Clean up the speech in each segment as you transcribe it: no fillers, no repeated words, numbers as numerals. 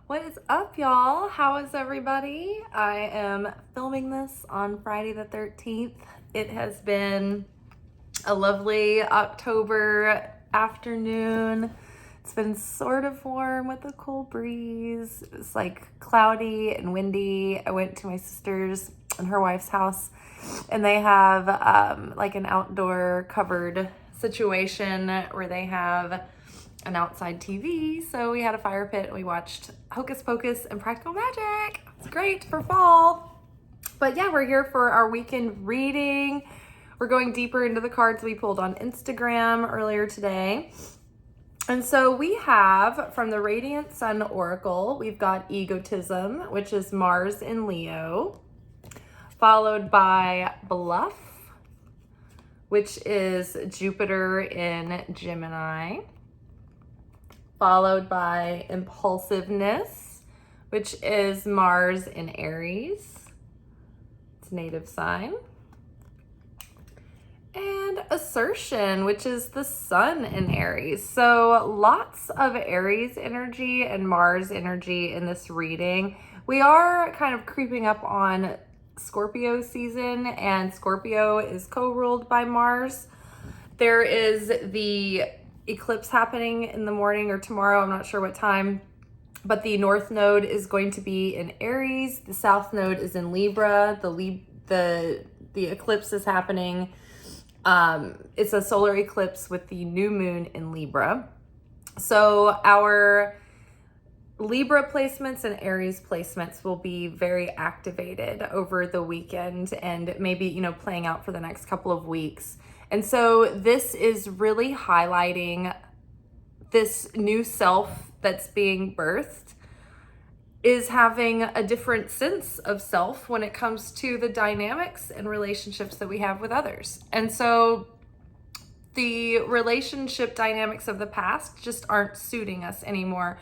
What is up, y'all? How is everybody? I am filming this on Friday the 13th. It has been a lovely October afternoon. It's been sort of warm with a cool breeze. It's like cloudy and windy. I went to my sister's and her wife's house, and they have like an outdoor covered situation where they have an outside TV. So we had a fire pit and we watched Hocus Pocus and Practical Magic. It's great for fall. But yeah, we're here for our weekend reading. We're going deeper into the cards we pulled on Instagram earlier today. And so we have from the Radiant Sun Oracle, we've got Egotism, which is Mars in Leo, followed by Bluff, which is Jupiter in Gemini, followed by Impulsiveness, which is Mars in Aries, it's native sign, and Assertion, which is the Sun in Aries. So lots of Aries energy and Mars energy in this reading. We are kind of creeping up on Scorpio season, and Scorpio is co-ruled by Mars. There is the eclipse happening in the morning or tomorrow, I'm not sure what time, but the north node is going to be in Aries, the south node is in Libra. The eclipse is happening, it's a solar eclipse with the new moon in Libra. So our Libra placements and Aries placements will be very activated over the weekend and maybe, playing out for the next couple of weeks. And so this is really highlighting this new self that's being birthed is having a different sense of self when it comes to the dynamics and relationships that we have with others. And so the relationship dynamics of the past just aren't suiting us anymore.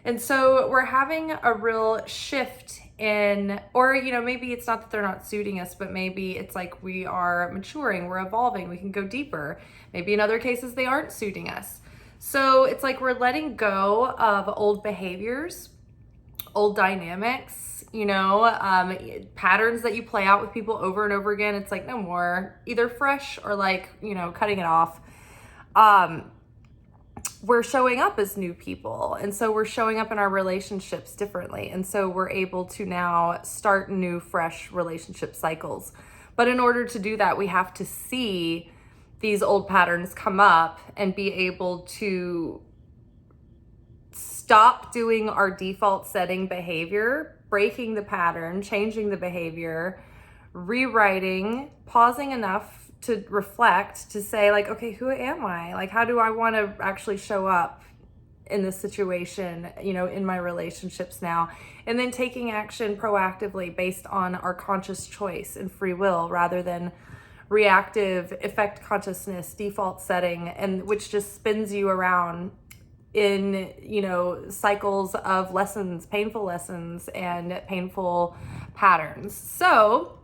And so we're having a real shift in, or, maybe it's not that they're not suiting us, but maybe it's like we are maturing, we're evolving, we can go deeper. Maybe in other cases, they aren't suiting us. So it's like we're letting go of old behaviors, old dynamics, patterns that you play out with people over and over again. It's like no more, either fresh or like, cutting it off. We're showing up as new people. And so we're showing up in our relationships differently. And so we're able to now start new, fresh relationship cycles. But in order to do that, we have to see these old patterns come up and be able to stop doing our default setting behavior, breaking the pattern, changing the behavior, rewriting, pausing enough to reflect, to say like, okay, who am I? Like, how do I want to actually show up in this situation, in my relationships now? And then taking action proactively based on our conscious choice and free will rather than reactive effect consciousness, default setting, and which just spins you around in, cycles of lessons, painful lessons and painful patterns. So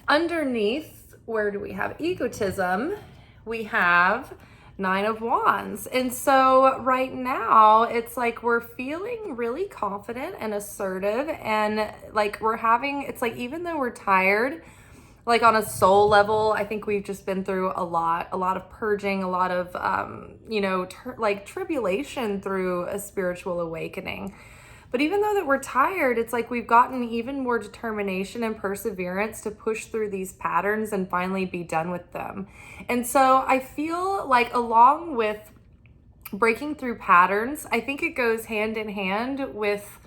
underneath, where do we have egotism? We have 9 of Wands. And so right now it's like we're feeling really confident and assertive, and like it's like even though we're tired, like on a soul level, I think we've just been through a lot of purging, a lot of tribulation through a spiritual awakening. But even though that we're tired, it's like we've gotten even more determination and perseverance to push through these patterns and finally be done with them. And so I feel like along with breaking through patterns, I think it goes hand in hand with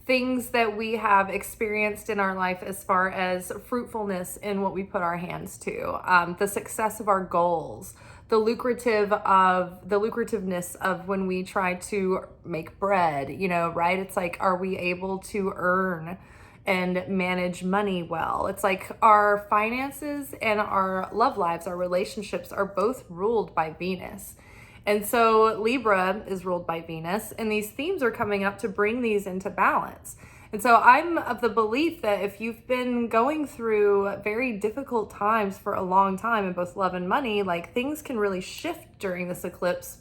things that we have experienced in our life as far as fruitfulness in what we put our hands to, the success of our goals, the lucrativeness of when we try to make bread, right? It's like, are we able to earn and manage money well? It's like our finances and our love lives, our relationships are both ruled by Venus. And so Libra is ruled by Venus, and these themes are coming up to bring these into balance. And so I'm of the belief that if you've been going through very difficult times for a long time in both love and money, like things can really shift during this eclipse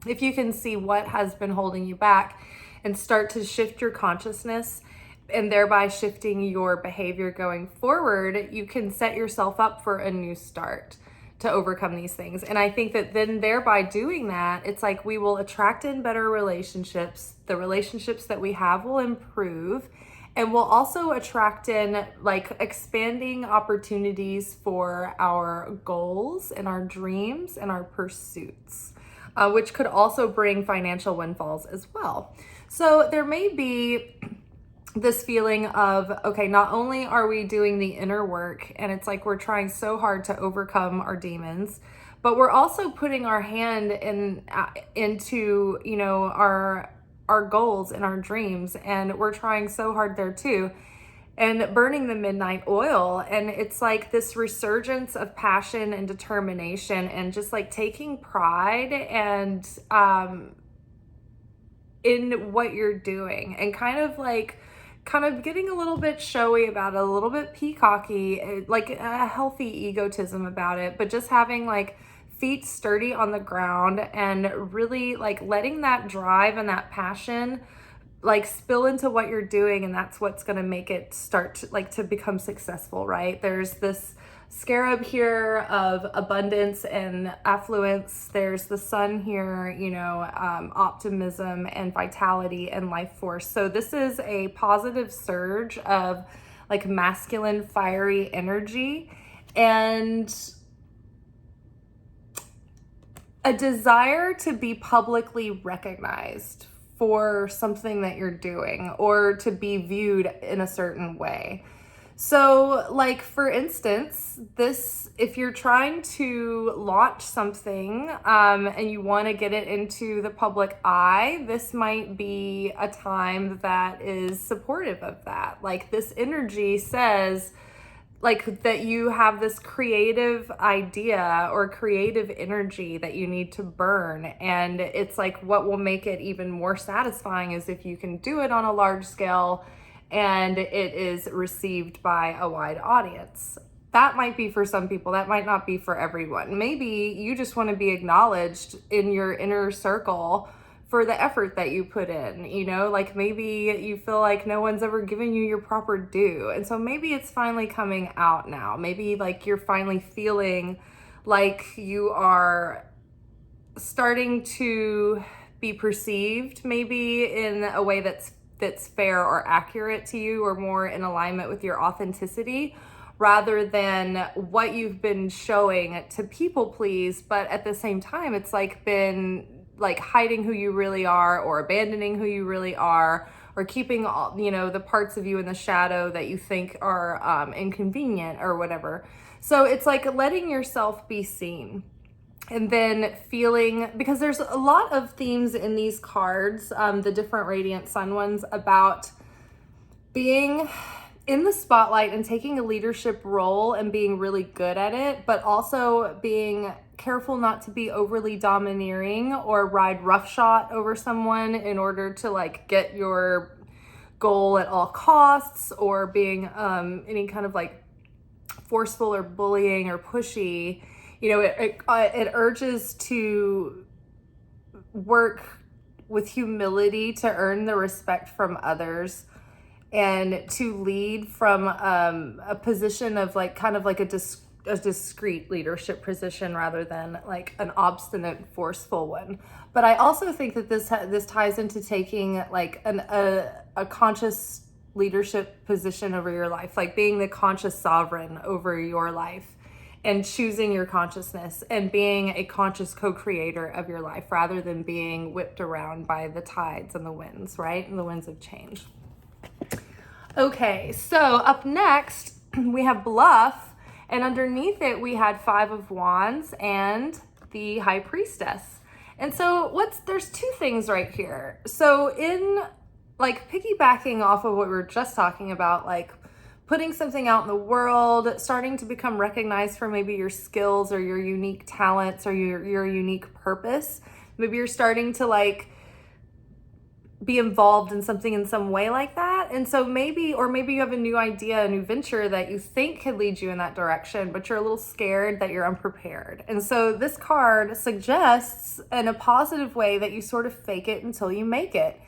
if you can see what has been holding you back and start to shift your consciousness, and thereby shifting your behavior going forward, you can set yourself up for a new start to overcome these things. And I think that then thereby doing that, it's like we will attract in better relationships. The relationships that we have will improve, and we'll also attract in like expanding opportunities for our goals and our dreams and our pursuits, which could also bring financial windfalls as well. So there may be this feeling of, okay, not only are we doing the inner work and it's like we're trying so hard to overcome our demons, but we're also putting our hand into, you know, our goals and our dreams, and we're trying so hard there too, and burning the midnight oil. And it's like this resurgence of passion and determination and just like taking pride and in what you're doing, and kind of getting a little bit showy about it, a little bit peacocky, like a healthy egotism about it, but just having like feet sturdy on the ground and really like letting that drive and that passion like spill into what you're doing. And that's what's going to make it start to become successful, right? There's this scarab here of abundance and affluence. There's the sun here, you know, optimism and vitality and life force. So this is a positive surge of like masculine fiery energy and a desire to be publicly recognized for something that you're doing, or to be viewed in a certain way. So like, for instance, if you're trying to launch something and you want to get it into the public eye, this might be a time that is supportive of that. Like, this energy says like that you have this creative idea or creative energy that you need to burn. And it's like, what will make it even more satisfying is if you can do it on a large scale and it is received by a wide audience. That might be for some people, that might not be for everyone. Maybe you just want to be acknowledged in your inner circle for the effort that you put in, you know, like maybe you feel like no one's ever given you your proper due. And so maybe it's finally coming out now. Maybe like you're finally feeling like you are starting to be perceived maybe in a way that's fair or accurate to you, or more in alignment with your authenticity, rather than what you've been showing to people please. But at the same time, it's like been like hiding who you really are, or abandoning who you really are, or keeping all, you know, the parts of you in the shadow that you think are inconvenient or whatever. So it's like letting yourself be seen. And then feeling, because there's a lot of themes in these cards, the different radiant sun ones, about being in the spotlight and taking a leadership role and being really good at it, but also being careful not to be overly domineering or ride roughshod over someone in order to like get your goal at all costs, or being any kind of like forceful or bullying or pushy. You know, it urges to work with humility to earn the respect from others, and to lead from a position of like kind of like a discreet leadership position, rather than like an obstinate, forceful one. But I also think that this ties into taking like a conscious leadership position over your life, like being the conscious sovereign over your life, and choosing your consciousness and being a conscious co-creator of your life, rather than being whipped around by the tides and the winds, right? And the winds of change. Okay, so up next we have Bluff, and underneath it we had 5 of Wands and the High Priestess. And so there's 2 things right here. So in like piggybacking off of what we were just talking about, like putting something out in the world, starting to become recognized for maybe your skills or your unique talents or your unique purpose. Maybe you're starting to like be involved in something in some way like that. And so maybe you have a new idea, a new venture that you think could lead you in that direction, but you're a little scared that you're unprepared. And so this card suggests in a positive way that you sort of fake it until you make it.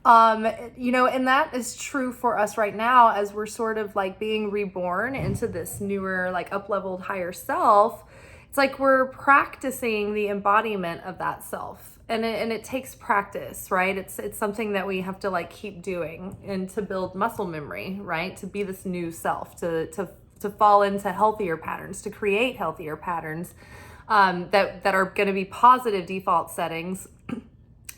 And that is true for us right now as we're sort of like being reborn into this newer, like up-leveled higher self. It's like we're practicing the embodiment of that self. And it takes practice, right? It's something that we have to like keep doing and to build muscle memory, right? To be this new self, to fall into healthier patterns, to create healthier patterns that are going to be positive default settings.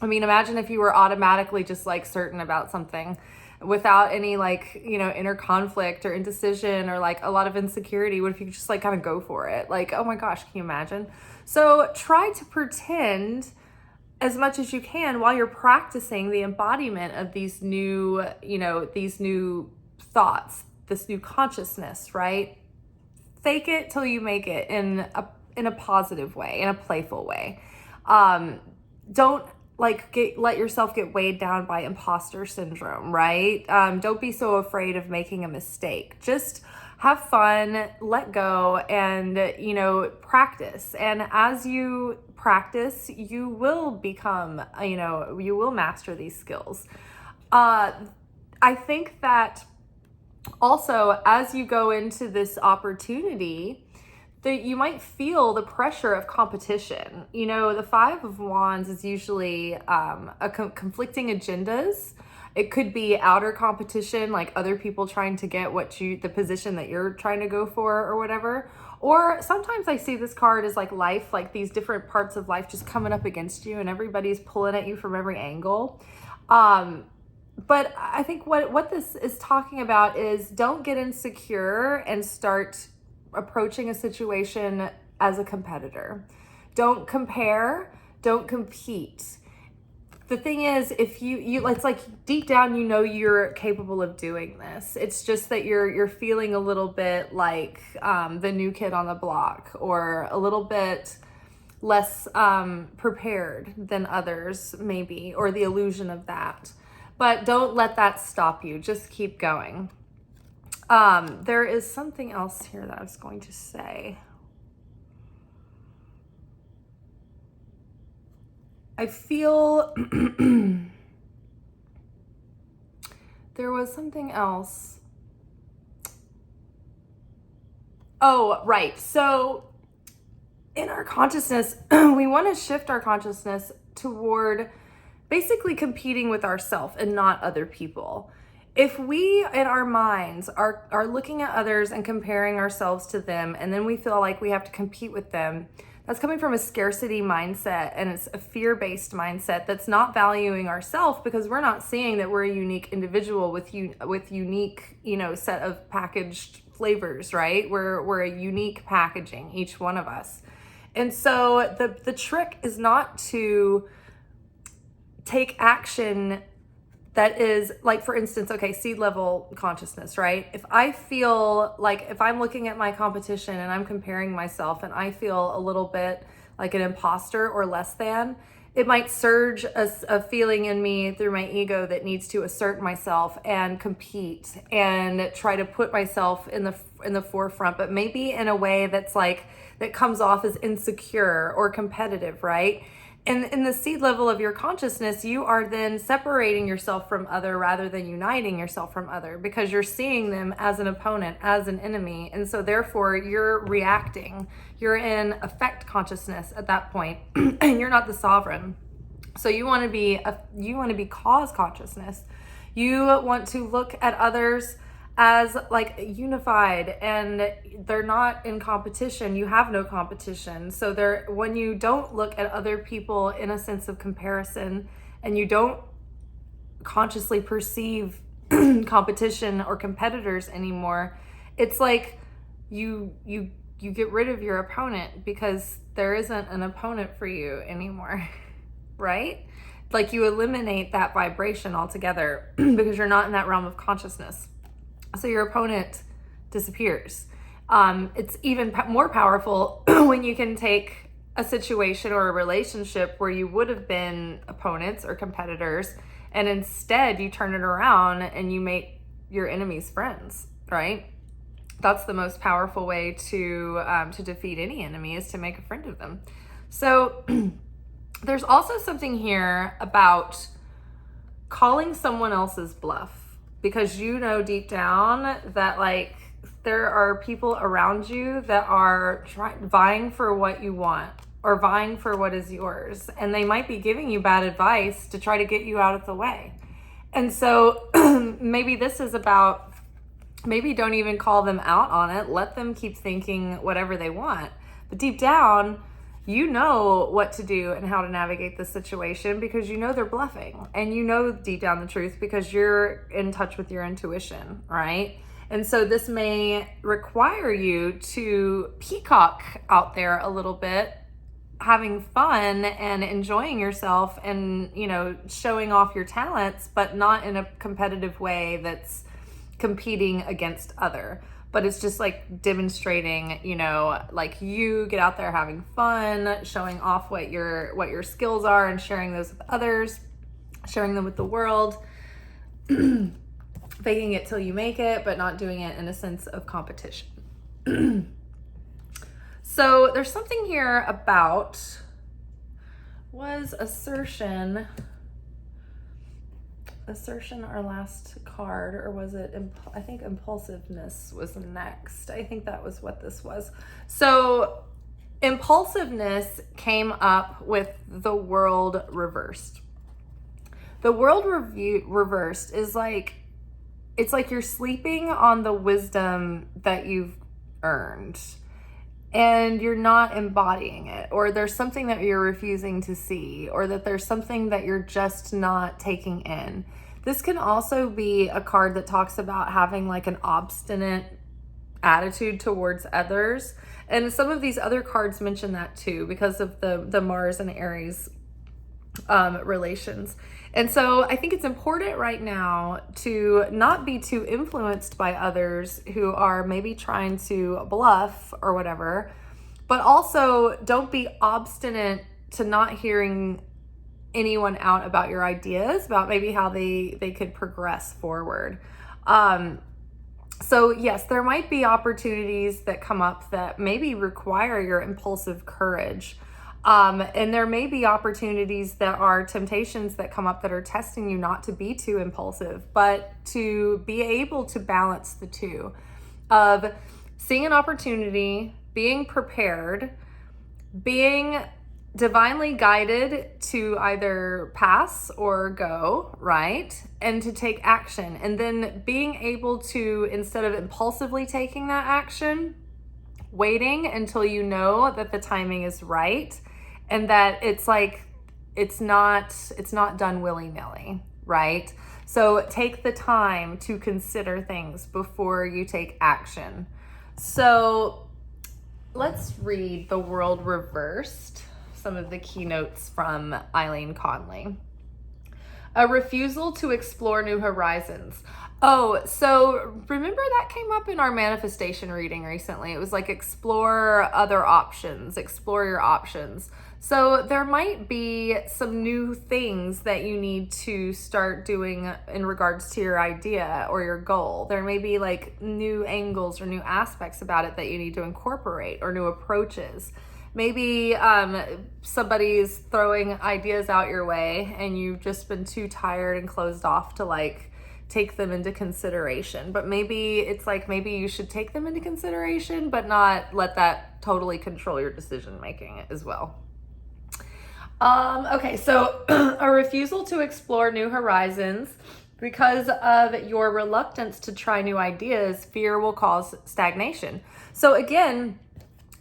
I mean, imagine if you were automatically just like certain about something without any like, inner conflict or indecision or like a lot of insecurity. What if you could just like kind of go for it? Like, oh my gosh, can you imagine? So try to pretend as much as you can while you're practicing the embodiment of these new, these new thoughts, this new consciousness, right? Fake it till you make it in a positive way, in a playful way. Don't let yourself get weighed down by imposter syndrome, right? Don't be so afraid of making a mistake. Just have fun, let go, and, practice. And as you practice, you will become, you will master these skills. I think that also, as you go into this opportunity, that you might feel the pressure of competition. The Five of Wands is usually conflicting agendas. It could be outer competition, like other people trying to get the position that you're trying to go for or whatever. Or sometimes I see this card as like life, like these different parts of life just coming up against you and everybody's pulling at you from every angle. But I think what this is talking about is don't get insecure and start approaching a situation as a competitor. Don't compare, don't compete. The thing is, if you it's like deep down you're capable of doing this. It's just that you're feeling a little bit like the new kid on the block, or a little bit less prepared than others maybe, or the illusion of that. But don't let that stop you. Just keep going. There is something else here that I was going to say. I feel there was something else. Oh, right. So in our consciousness, we want to shift our consciousness toward basically competing with ourselves and not other people. If we, in our minds, are looking at others and comparing ourselves to them, and then we feel like we have to compete with them, that's coming from a scarcity mindset, and it's a fear-based mindset that's not valuing ourselves, because we're not seeing that we're a unique individual with unique, set of packaged flavors, right? We're a unique packaging, each one of us. And so the trick is not to take action that is like, for instance, okay, seed level consciousness, right? If I feel like, if I'm looking at my competition and I'm comparing myself and I feel a little bit like an imposter or less than, it might surge a feeling in me through my ego that needs to assert myself and compete and try to put myself in the forefront, but maybe in a way that's like, that comes off as insecure or competitive, right? And in the seed level of your consciousness, you are then separating yourself from other rather than uniting yourself from other, because you're seeing them as an opponent, as an enemy. And so therefore you're reacting. You're in effect consciousness at that point, and you're not the sovereign. So you want to be cause consciousness. You want to look at others as like unified, and they're not in competition. You have no competition. So when you don't look at other people in a sense of comparison, and you don't consciously perceive competition or competitors anymore, it's like you get rid of your opponent, because there isn't an opponent for you anymore, right? Like you eliminate that vibration altogether because you're not in that realm of consciousness. So your opponent disappears. It's even more powerful when you can take a situation or a relationship where you would have been opponents or competitors, and instead you turn it around and you make your enemies friends, right? That's the most powerful way to defeat any enemy, is to make a friend of them. So there's also something here about calling someone else's bluff, because you know deep down that like there are people around you that are vying for what you want or vying for what is yours, and they might be giving you bad advice to try to get you out of the way. And so maybe this is about, maybe don't even call them out on it. Let them keep thinking whatever they want. But deep down, you know what to do and how to navigate the situation, because you know they're bluffing, and you know deep down the truth because you're in touch with your intuition, right? And so this may require you to peacock out there a little bit, having fun and enjoying yourself and, you know, showing off your talents, but not in a competitive way that's competing against other. But it's just like demonstrating, you know, like you get out there having fun, showing off what your skills are and sharing those with others, sharing them with the world, faking it till you make it, but not doing it in a sense of competition. So there's something here about, was assertion our last card, or was it, I think impulsiveness was next. I think that was what this was. So impulsiveness came up with the world reversed. The world reversed is like, it's like you're sleeping on the wisdom that you've earned and you're not embodying it, or there's something that you're refusing to see, or that there's something that you're just not taking in. This can also be a card that talks about having like an obstinate attitude towards others. And some of these other cards mention that too, because of the Mars and Aries relations. And so I think it's important right now to not be too influenced by others who are maybe trying to bluff or whatever, but also don't be obstinate to not hearing anyone out about your ideas, about maybe how they could progress forward. So yes, there might be opportunities that come up that maybe require your impulsive courage. And there may be opportunities that are temptations that come up that are testing you not to be too impulsive, but to be able to balance the two of seeing an opportunity, being prepared, being divinely guided to either pass or go, right? And to take action. And then being able to, instead of impulsively taking that action, waiting until you know that the timing is right and that it's like it's not done willy-nilly, right? So take the time to consider things before you take action. So let's read the world reversed, some of the keynotes from Eileen Conley. A refusal to explore new horizons. Oh, so remember that came up in our manifestation reading recently. It was like explore other options, explore your options. So there might be some new things that you need to start doing in regards to your idea or your goal. There may be like new angles or new aspects about it that you need to incorporate, or new approaches. Maybe somebody's throwing ideas out your way and you've just been too tired and closed off to like take them into consideration. But maybe it's like, maybe you should take them into consideration, but not let that totally control your decision making as well. Okay, so a refusal to explore new horizons. Because of your reluctance to try new ideas, fear will cause stagnation. So again,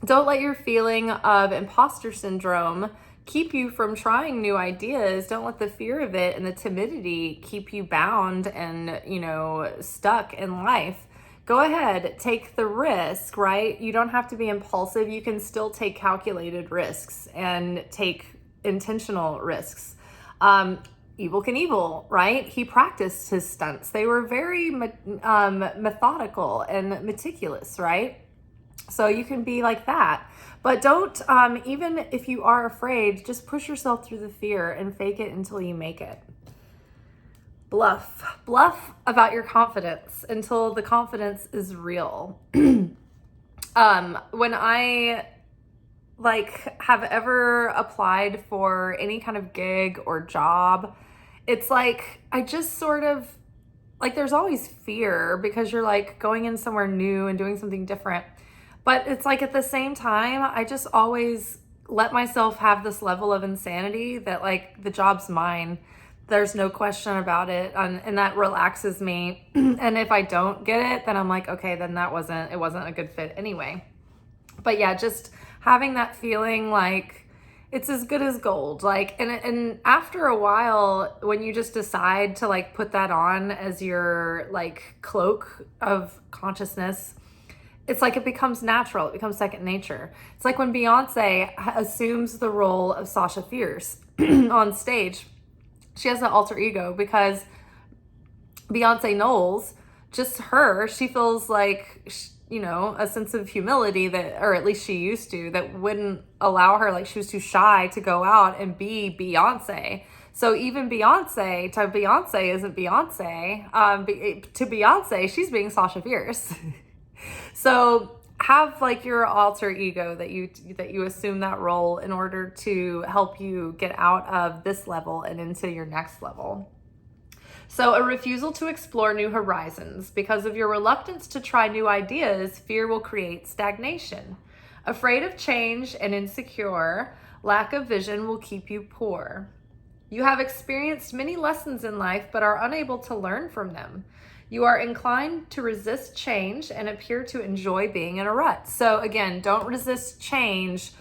don't let your feeling of imposter syndrome keep you from trying new ideas. Don't let the fear of it and the timidity keep you bound and, you know, stuck in life. Go ahead, take the risk, right? You don't have to be impulsive. You can still take calculated risks and take intentional risks. Evel Knievel, right? He practiced his stunts. They were very methodical and meticulous, right? So you can be like that. But don't, even if you are afraid, just push yourself through the fear and fake it until you make it. Bluff. Bluff about your confidence until the confidence is real. When I have ever applied for any kind of gig or job, it's like, I just sort of, like, there's always fear because you're like going in somewhere new and doing something different. But it's like at the same time, I just always let myself have this level of insanity that like the job's mine. There's no question about it. And that relaxes me. And if I don't get it, then I'm like, okay, then it wasn't a good fit anyway. But yeah, just having that feeling like it's as good as gold. Like, and after a while, when you just decide to like put that on as your like cloak of consciousness, it's like it becomes natural. It becomes second nature. It's like when Beyonce assumes the role of Sasha Fierce on stage. She has an alter ego because Beyonce Knowles, just her, she feels like, you know, a sense of humility that, or at least she used to, that wouldn't allow her, like she was too shy to go out and be Beyonce. So even Beyonce to Beyonce isn't Beyonce. To Beyonce, she's being Sasha Fierce. So have like your alter ego that you assume that role in order to help you get out of this level and into your next level. So a refusal to explore new horizons. Because of your reluctance to try new ideas, fear will create stagnation. Afraid of change and insecure, lack of vision will keep you poor. You have experienced many lessons in life but are unable to learn from them. You are inclined to resist change and appear to enjoy being in a rut. So again, don't resist change.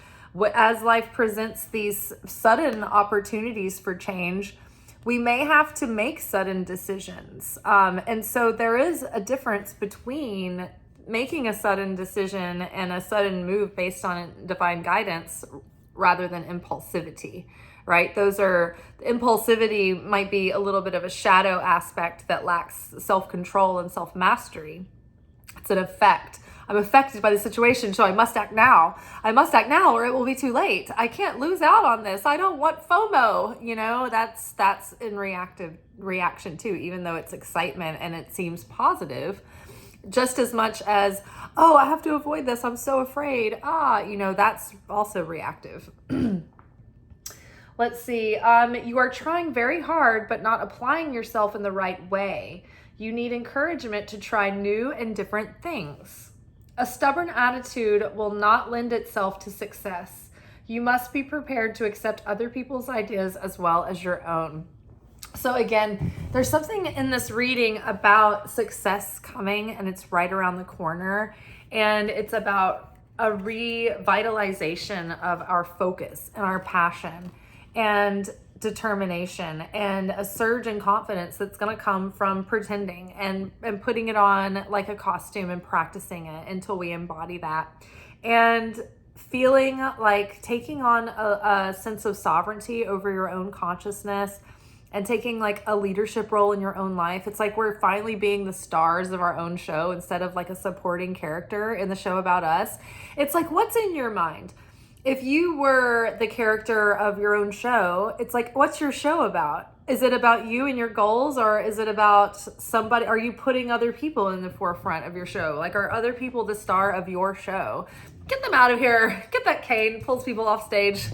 As life presents these sudden opportunities for change, we may have to make sudden decisions. And so there is a difference between making a sudden decision and a sudden move based on divine guidance rather than impulsivity. Right? Impulsivity might be a little bit of a shadow aspect that lacks self-control and self-mastery. It's an effect. I'm affected by the situation, so I must act now. I must act now or it will be too late. I can't lose out on this. I don't want FOMO. You know, that's in reaction too, even though it's excitement and it seems positive. Just as much as, oh, I have to avoid this. I'm so afraid. You know, that's also reactive. Let's see. You are trying very hard, but not applying yourself in the right way. You need encouragement to try new and different things. A stubborn attitude will not lend itself to success. You must be prepared to accept other people's ideas as well as your own. So again, there's something in this reading about success coming, and it's right around the corner. And it's about a revitalization of our focus and our passion and determination and a surge in confidence that's going to come from pretending and putting it on like a costume and practicing it until we embody that. And feeling like taking on a sense of sovereignty over your own consciousness and taking like a leadership role in your own life. It's like we're finally being the stars of our own show instead of like a supporting character in the show about us. It's like, what's in your mind? If you were the character of your own show, it's like, what's your show about? Is it about you and your goals, or is it about somebody? Are you putting other people in the forefront of your show? Like, are other people the star of your show? Get them out of here. Get that cane, pulls people off stage.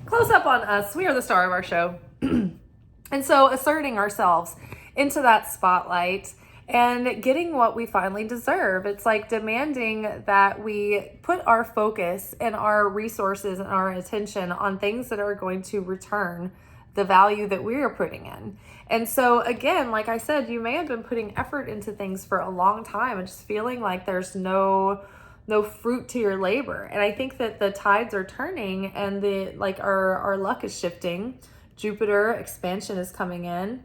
Close up on us. We are the star of our show. And so asserting ourselves into that spotlight and getting what we finally deserve. It's like demanding that we put our focus and our resources and our attention on things that are going to return the value that we are putting in. And so again, like I said, you may have been putting effort into things for a long time and just feeling like there's no fruit to your labor. And I think that the tides are turning and our luck is shifting. Jupiter expansion is coming in.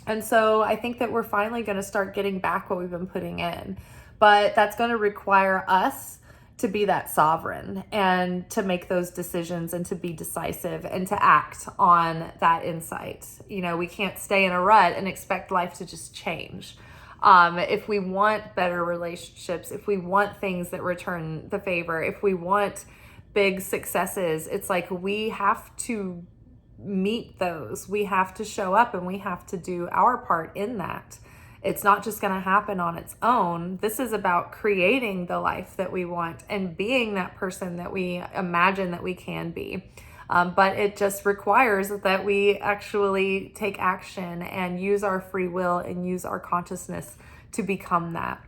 And so I think that we're finally going to start getting back what we've been putting in. But that's going to require us to be that sovereign and to make those decisions and to be decisive and to act on that insight. You know, we can't stay in a rut and expect life to just change. If we want better relationships, if we want things that return the favor, if we want big successes, it's like we have to meet those. We have to show up and we have to do our part in that. It's not just going to happen on its own. This is about creating the life that we want and being that person that we imagine that we can be. But it just requires that we actually take action and use our free will and use our consciousness to become that.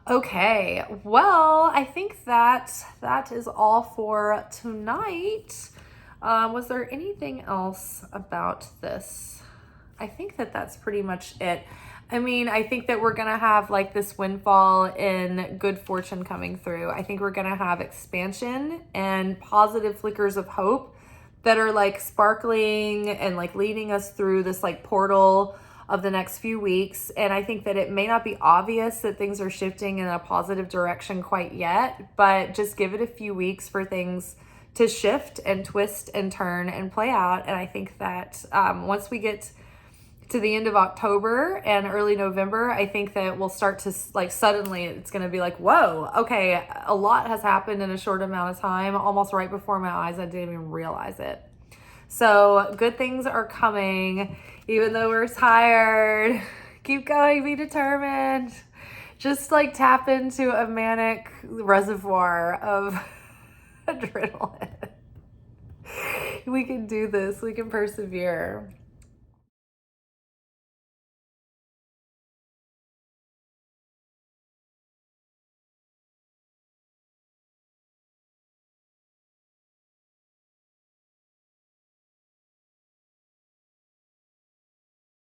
Okay, well, I think that is all for tonight. Was there anything else about this? I think that that's pretty much it. I mean, I think that we're going to have like this windfall in good fortune coming through. I think we're going to have expansion and positive flickers of hope that are like sparkling and like leading us through this like portal of the next few weeks. And I think that it may not be obvious that things are shifting in a positive direction quite yet, but just give it a few weeks for things to shift and twist and turn and play out. And I think that once we get to the end of October and early November, I think that we'll start to like suddenly it's going to be like, whoa, okay, a lot has happened in a short amount of time, almost right before my eyes. I didn't even realize it. So good things are coming, even though we're tired. Keep going, be determined. Just like tap into a manic reservoir of adrenaline. We can do this. We can persevere.